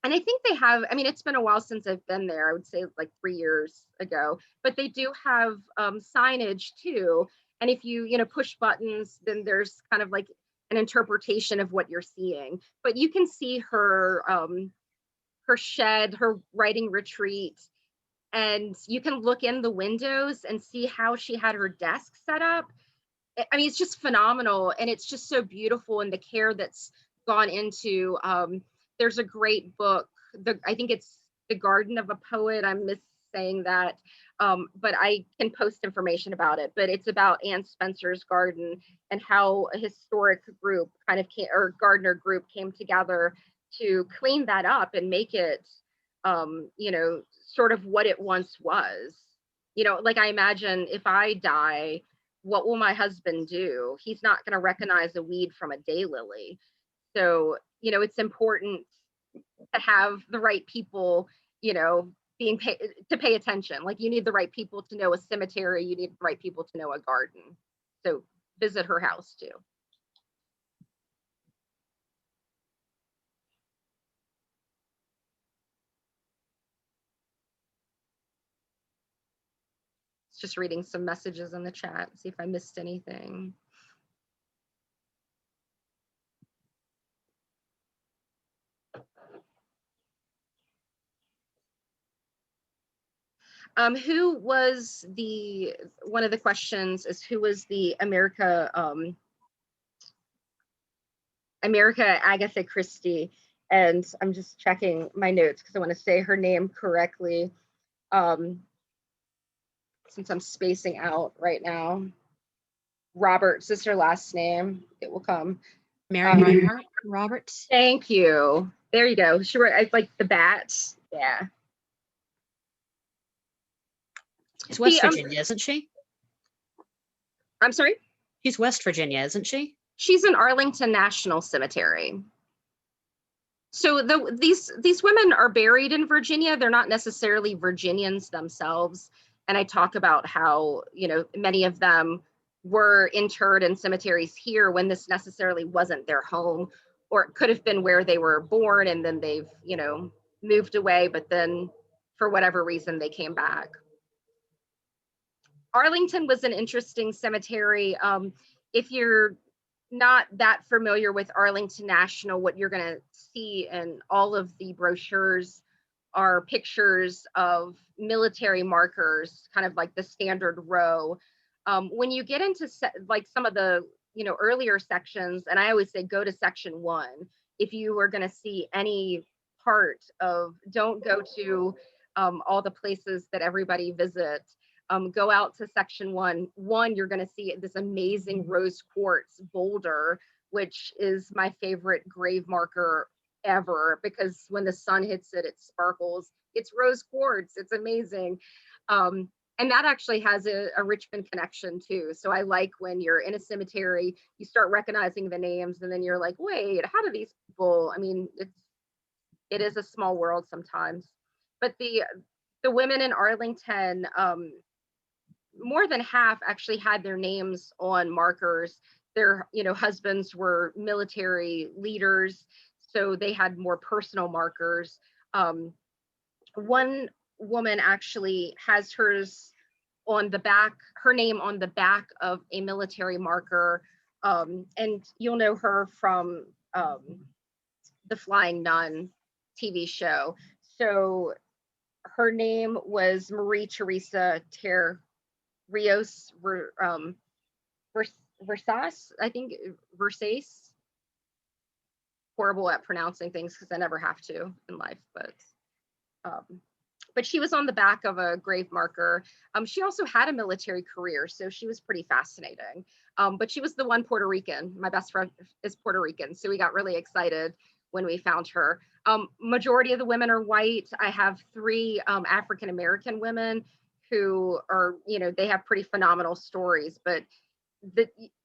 [SPEAKER 1] And I think they have, I mean, it's been a while since I've been there. I would say like 3 years ago, but they do have signage too. And if you, push buttons, then there's kind of like an interpretation of what you're seeing. But you can see her shed, her writing retreat, and you can look in the windows and see how she had her desk set up. I mean, it's just phenomenal, and it's just so beautiful, and the care that's gone into. There's a great book. I think it's The Garden of a Poet. I'm missaying that. But I can post information about it. But it's about Anne Spencer's garden and how a historic group kind of came, or gardener group came together to clean that up and make it, you know, sort of what it once was. You know, like I imagine if I die, what will my husband do? He's not going to recognize a weed from a daylily. So, you know, it's important to have the right people, you know, to pay attention. Like you need the right people to know a cemetery, you need the right people to know a garden. So visit her house too. Just reading some messages in the chat, see if I missed anything. Who was one of the questions is who was the America Agatha Christie? And I'm just checking my notes because I want to say her name correctly. Since I'm spacing out right now. Roberts is her last name. It will come.
[SPEAKER 6] Mary Reinhardt Roberts.
[SPEAKER 1] Thank you. There you go. She wrote, it's like the bat. Yeah.
[SPEAKER 6] She's West Virginia, isn't she?
[SPEAKER 1] I'm sorry?
[SPEAKER 6] She's West Virginia, isn't she?
[SPEAKER 1] She's in Arlington National Cemetery. So these women are buried in Virginia. They're not necessarily Virginians themselves. And I talk about how, you know, many of them were interred in cemeteries here when this necessarily wasn't their home, or it could have been where they were born and then they've, you know, moved away, but then for whatever reason they came back. Arlington was an interesting cemetery. If you're not that familiar with Arlington National, what you're going to see in all of the brochures are pictures of military markers, kind of like the standard row. When you get into like some of the, you know, earlier sections, and I always say go to section 1 if you are going to see any part of, don't go to all the places that everybody visits. Go out to section 1. You're going to see this amazing rose quartz boulder, which is my favorite grave marker ever, because when the sun hits it, it sparkles. It's rose quartz. It's amazing. And that actually has a Richmond connection too. So I like when you're in a cemetery, you start recognizing the names and then you're like, wait, how do these people, I mean, it is a small world sometimes. But the women in Arlington, more than half actually had their names on markers. Their, you know, husbands were military leaders, so they had more personal markers. One woman actually has hers on the back, her name on the back of a military marker, and you'll know her from the Flying Nun TV show. So her name was Marie Teresa Rios Versace, I think, Versace. Horrible at pronouncing things because I never have to in life, but she was on the back of a grave marker. She also had a military career, so she was pretty fascinating. But she was the one Puerto Rican. My best friend is Puerto Rican, so we got really excited when we found her. Majority of the women are white. I have 3 African American women who are, you know, they have pretty phenomenal stories, but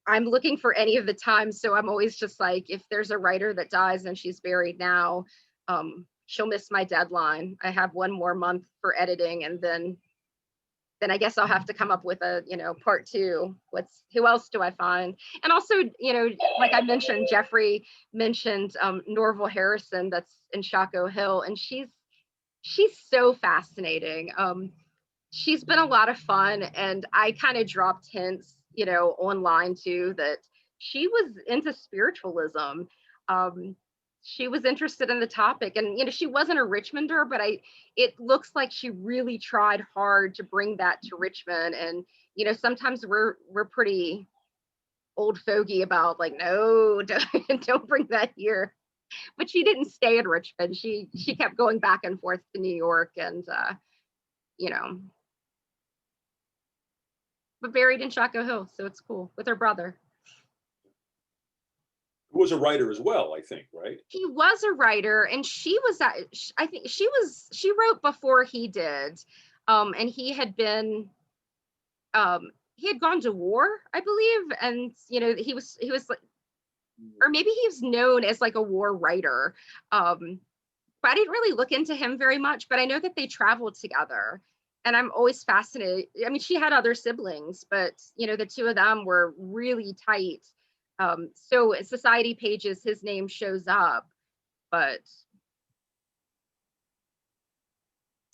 [SPEAKER 1] I'm looking for any of the times. So I'm always just like, if there's a writer that dies and she's buried now, she'll miss my deadline. I have 1 more month for editing, and then I guess I'll have to come up with a, you know, part 2. Who else do I find? And also, you know, like I mentioned, Jeffrey mentioned Norval Harrison, that's in Chaco Hill, and she's so fascinating. She's been a lot of fun, and I kind of dropped hints, you know, online too, that she was into spiritualism. She was interested in the topic, and, you know, she wasn't a Richmonder, but it looks like she really tried hard to bring that to Richmond. And, you know, sometimes we're pretty old fogey about like, no, don't bring that here. but she didn't stay in Richmond. She kept going back and forth to New York, and you know, but buried in Chaco Hill, so it's cool with her brother.
[SPEAKER 3] Who was a writer as well, I think, right?
[SPEAKER 1] He was a writer, and she was I think she wrote before he did, and he had gone to war, I believe, and you know, he was like, or maybe he was known as like a war writer, but I didn't really look into him very much, but I know that they traveled together, and I'm always fascinated. I mean, she had other siblings, but you know, the two of them were really tight. So in society pages, his name shows up, but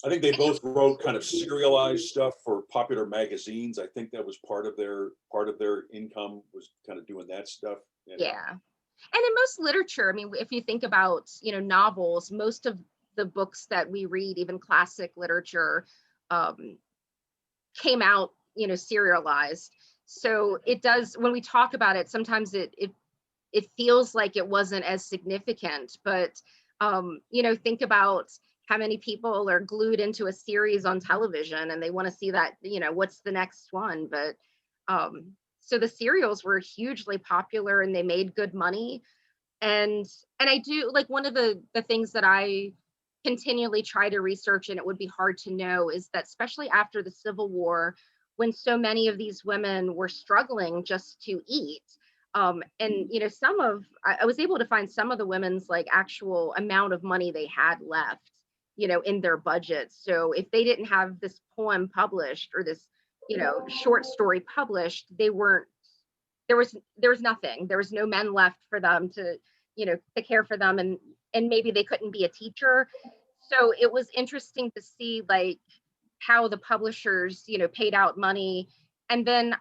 [SPEAKER 3] I think they both wrote kind of serialized stuff for popular magazines. I think that was part of their income, was kind of doing that stuff.
[SPEAKER 1] yeah. And in most literature, I mean, if you think about, you know, novels, most of the books that we read, even classic literature, came out, you know, serialized. So it does, when we talk about it, sometimes it feels like it wasn't as significant, but you know, think about how many people are glued into a series on television and they want to see that, you know, what's the next one. But so the serials were hugely popular and they made good money. And I do like, one of the things that I continually try to research, and it would be hard to know, is that especially after the Civil War, when so many of these women were struggling just to eat, and you know, I was able to find some of the women's like actual amount of money they had left, you know, in their budget. So if they didn't have this poem published or this, you know, short story published, there was nothing. There was no men left for them to, you know, to care for them, and maybe they couldn't be a teacher. So it was interesting to see like how the publishers, you know, paid out money. And then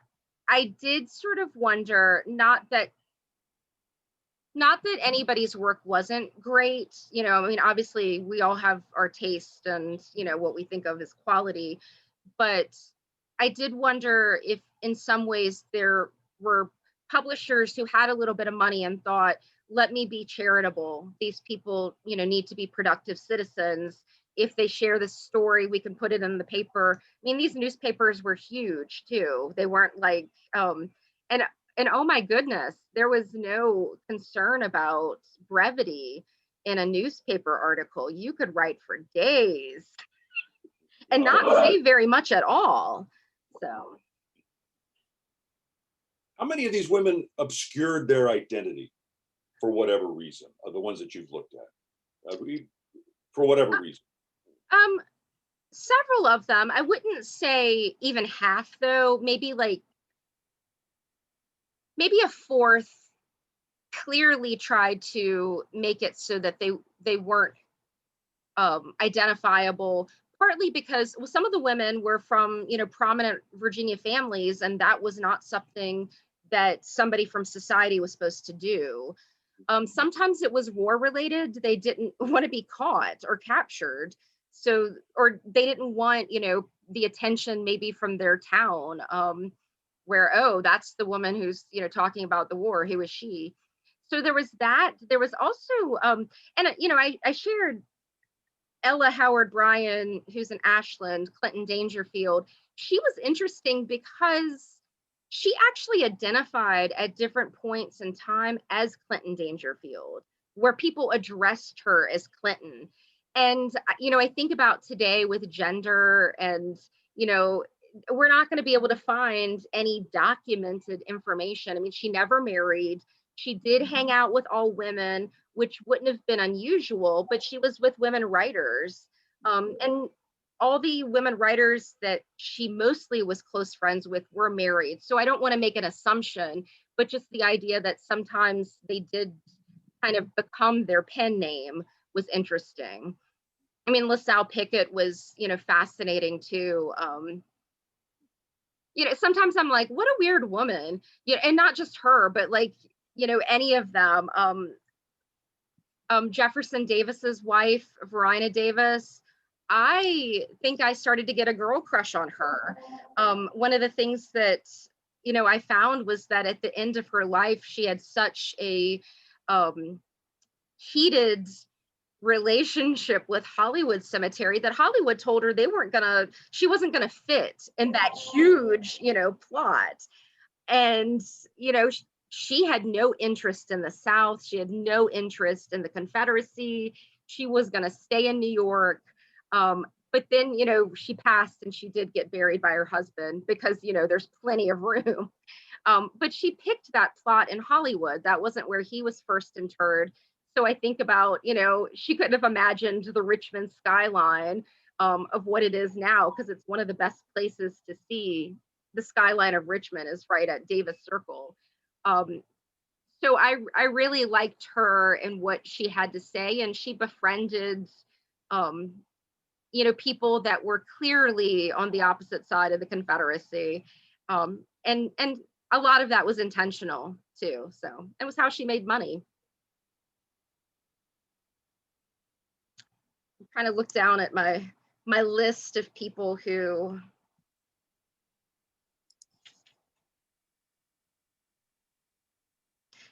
[SPEAKER 1] I did sort of wonder, not that anybody's work wasn't great, you know, I mean, obviously we all have our taste and, you know, what we think of as quality, but I did wonder if in some ways there were publishers who had a little bit of money and thought, let me be charitable. These people, you know, need to be productive citizens. If they share this story, we can put it in the paper. I mean, these newspapers were huge too. They weren't like, and oh my goodness, there was no concern about brevity in a newspaper article. You could write for days and not say very much at all. So,
[SPEAKER 3] how many of these women obscured their identity for whatever reason? Are the ones that you've looked at, for whatever reason?
[SPEAKER 1] Several of them. I wouldn't say even half, though. Maybe a fourth clearly tried to make it so that they weren't identifiable, partly because some of the women were from, you know, prominent Virginia families, and that was not something that somebody from society was supposed to do. Sometimes it was war related. They didn't want to be caught or captured. So, or they didn't want, you know, the attention maybe from their town, where, oh, that's the woman who's, you know, talking about the war. Who is she? So there was that. There was also, and you know, I shared Ella Howard Bryan, who's in Ashland, Clinton Dangerfield. She was interesting because she actually identified at different points in time as Clinton Dangerfield, where people addressed her as Clinton. And, you know, I think about today with gender, and, you know, we're not going to be able to find any documented information. I mean, she never married. She did hang out with all women, which wouldn't have been unusual, but she was with women writers. And all the women writers that she mostly was close friends with were married. So I don't want to make an assumption, but just the idea that sometimes they did kind of become their pen name was interesting. I mean, LaSalle Pickett was, you know, fascinating too. You know, sometimes I'm like, what a weird woman. Yeah, and not just her, but like, you know, any of them. Jefferson Davis's wife, Verena Davis, I think I started to get a girl crush on her. One of the things that, you know, I found was that at the end of her life, she had such a heated relationship with Hollywood Cemetery that Hollywood told her she wasn't gonna fit in that huge, plot. And, she had no interest in the South. She had no interest in the Confederacy. She was gonna stay in New York. But then, she passed and she did get buried by her husband because, there's plenty of room. But she picked that plot in Hollywood. That wasn't where he was first interred. So I think about, she couldn't have imagined the Richmond skyline of what it is now, because it's one of the best places to see the skyline of Richmond is right at Davis Circle. So I really liked her and what she had to say, and she befriended, people that were clearly on the opposite side of the Confederacy. And a lot of that was intentional too. So it was how she made money. Kind of look down at my list of people who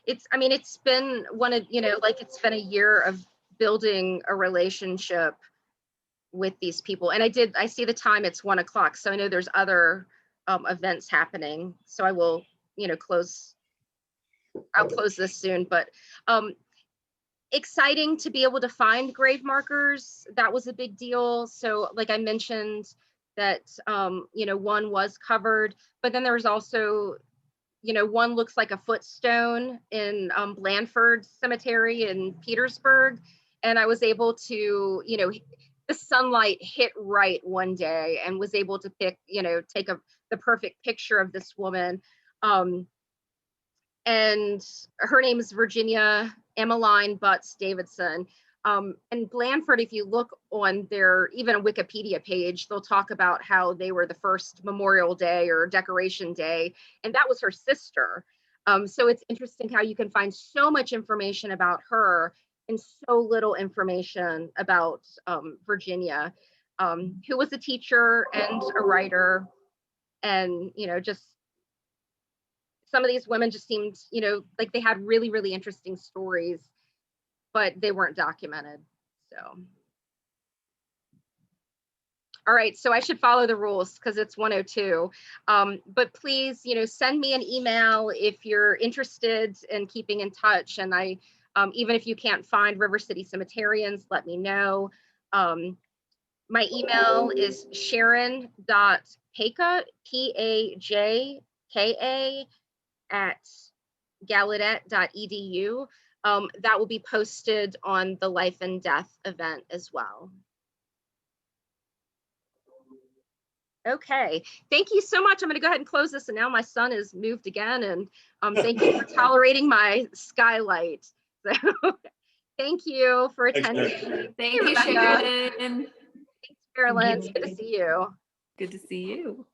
[SPEAKER 1] it's been it's been a year of building a relationship with these people. And I see the time, it's 1 o'clock. So I know there's other events happening. So I will, I'll close this soon, but exciting to be able to find grave markers. That was a big deal. So like I mentioned that, one was covered, but then there's also, one looks like a footstone in Blandford Cemetery in Petersburg. And I was able to, the sunlight hit right one day and was able to take the perfect picture of this woman. And her name is Virginia Emmeline Butts Davidson. And Blandford, if you look on their even a Wikipedia page, they'll talk about how they were the first Memorial Day or Decoration Day, and that was her sister. So it's interesting how you can find so much information about her and so little information about Virginia, who was a teacher and a writer. And, just some of these women just seemed, like they had really, really interesting stories, but they weren't documented. So, all right, so I should follow the rules because it's 1:02. But please, send me an email if you're interested in keeping in touch. And I, even if you can't find River City Cemeterians, let me know. My email is sharon.pajka, PAJKA, @gallaudet.edu. That will be posted on the Life and Death event as well. Okay, thank you so much. I'm going to go ahead and close this. And now my son has moved again. And thank you for tolerating my skylight. So thank you for attending.
[SPEAKER 7] Thank you, Sharon.
[SPEAKER 1] Thanks, Carolyn. It's good to see you.
[SPEAKER 7] Good to see you.